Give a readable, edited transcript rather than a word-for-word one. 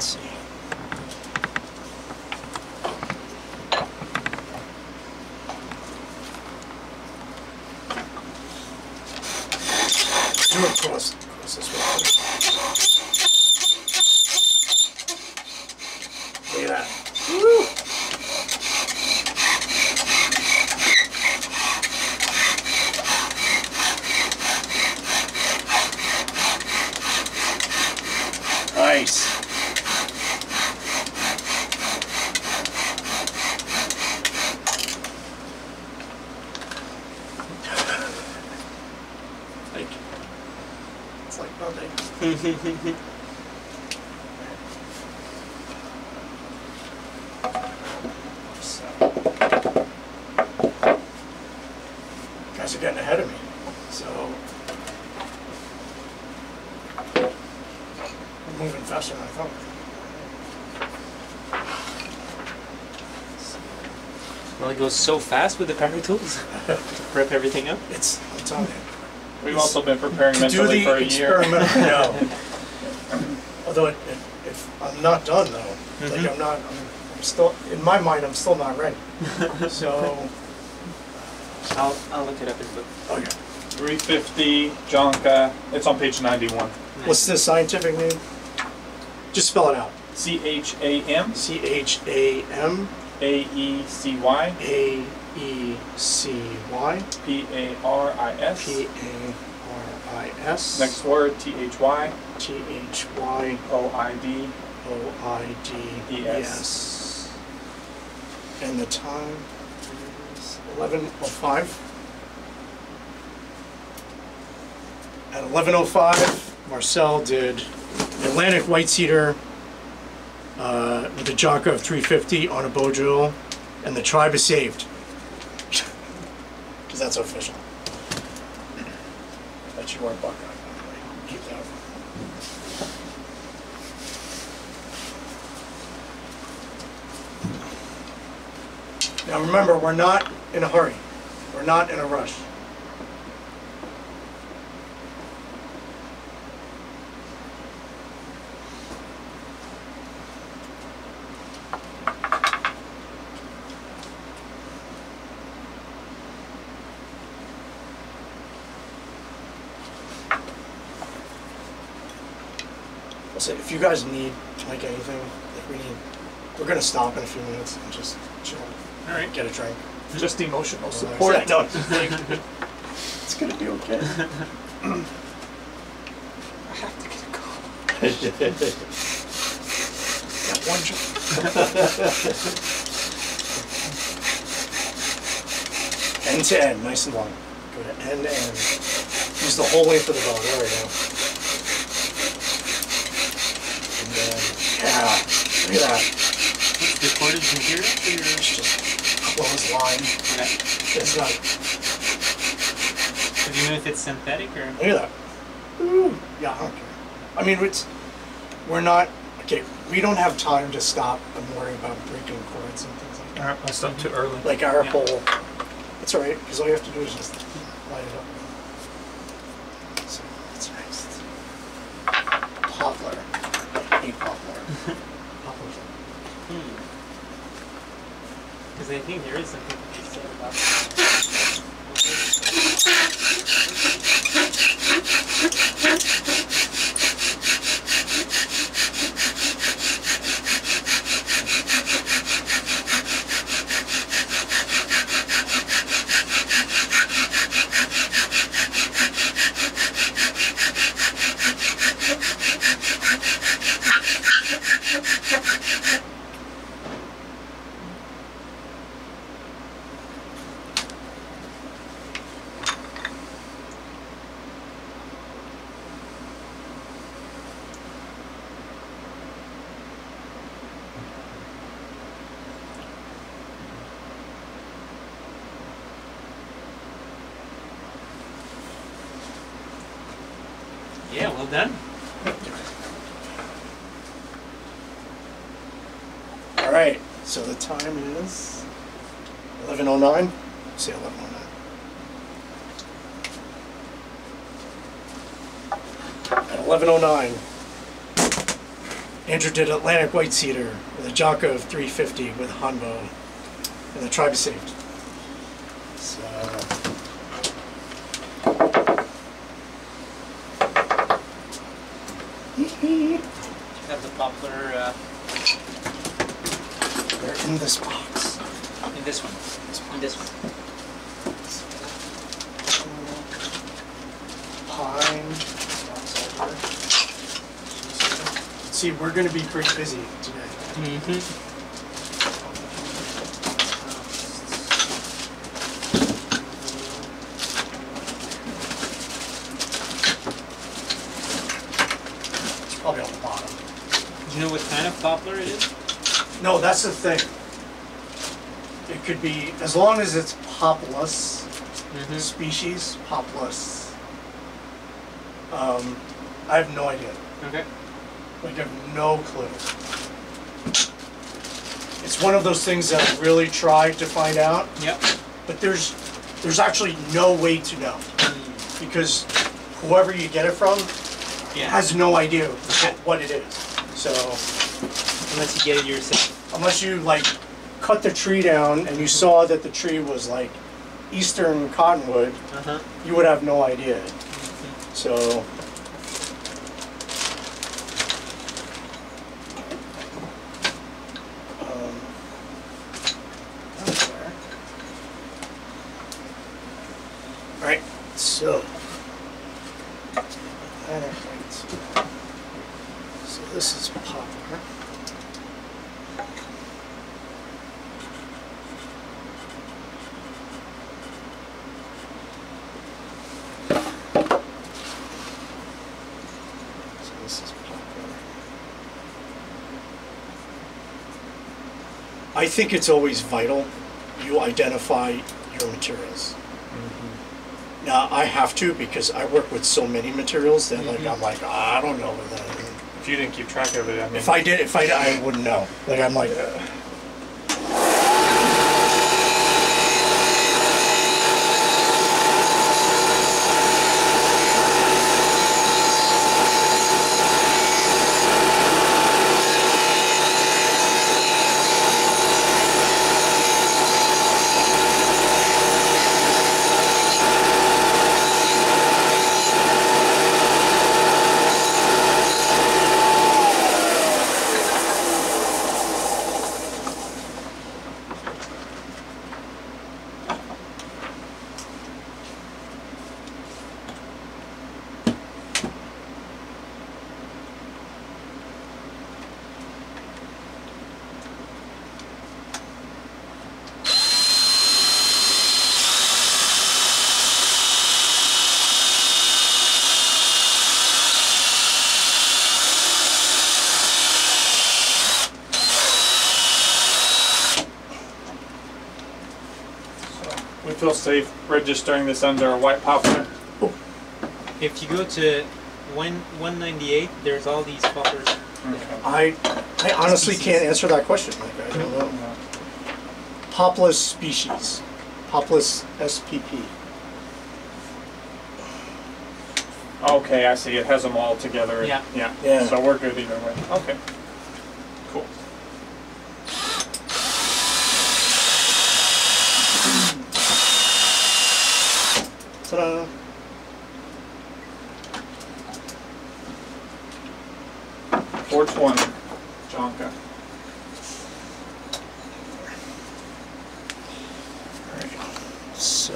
Let's see. Do it across this way. Look at that. Woo! Nice. It's like nothing. Guys are getting ahead of me, so I'm moving faster than I thought. Well, it goes so fast with the power tools to prep everything up. I'm telling you. We've also been preparing mentally for a year. No. Although if I'm not done though, like I'm still in my mind. I'm still not ready. So I'll look it up in the book. okay. 350 Jonka. It's on page 91. Nice. What's the scientific name? Just spell it out. CHAM CHAM AECY AECY PARIS. PARIS. Next word THY THY OIDES. And the time is 11:05. At 11:05, Marcel did Atlantic white cedar with a Jonka of 350 on a bow drill, and the tribe is saved. Because that's official. That's your buck. Keep that. Now remember, we're not in a hurry. We're not in a rush. So if you guys need like anything, like we're gonna stop in a few minutes and just chill. All right. Get a drink. Just emotional support. It's gonna be okay. I have to get a call. Got one drink. End to end, nice and long. Go to end to end. Use the whole length of the bow. There we go. And then, yeah, look at that. The cord is in here? It's just clothesline. Okay. It's not. Do you know if it's synthetic or? Look at that. Ooh. Yeah, I don't care. I mean, we're not, okay, we don't have time to stop and worry about breaking cords and things like that. Alright, I stopped too early. Like our whole, it's alright, because all you have to do is just light it up. So, that's nice. Poplar. I hate poplar. Poplar's Because I think there is something to be said about Yeah, well done. All right, so the time is 11:09. Say 11:09. At 11:09, Andrew did Atlantic white cedar with a Jonka of 350 with Hanbo, and the tribe is saved. So. Have the poplar They're in this box. in this one. In this one. Pine. See, we're going to be pretty busy today. Mm-hmm. It's probably on the bottom. Do you know what kind of poplar it is? No, that's the thing. It could be, as long as it's Poplus species, Poplus. I have no idea. Okay. Like, I have no clue. It's one of those things that I really tried to find out, Yep. but there's actually no way to know, because whoever you get it from Yeah. has no idea what it is. So Unless you get it yourself. unless you like cut the tree down and you saw that the tree was like eastern cottonwood, you would have no idea. So. Right, so this is poplar. So this is poplar. I think it's always vital you identify your materials. Now I have to, because I work with so many materials that like I'm like, I don't know what that is. If you didn't keep track of it, I mean. If I did, I wouldn't know. Like I'm like. We feel safe registering this under a white poplar. If you go to 198, there's all these poplars. I honestly can't answer that question. Like I don't know. Poplus species, Poplus Spp. Okay, I see. It has them all together. Yeah. Yeah. So we're good either way. Okay. Cool. Ta-da. .420, Jonka. All right. So.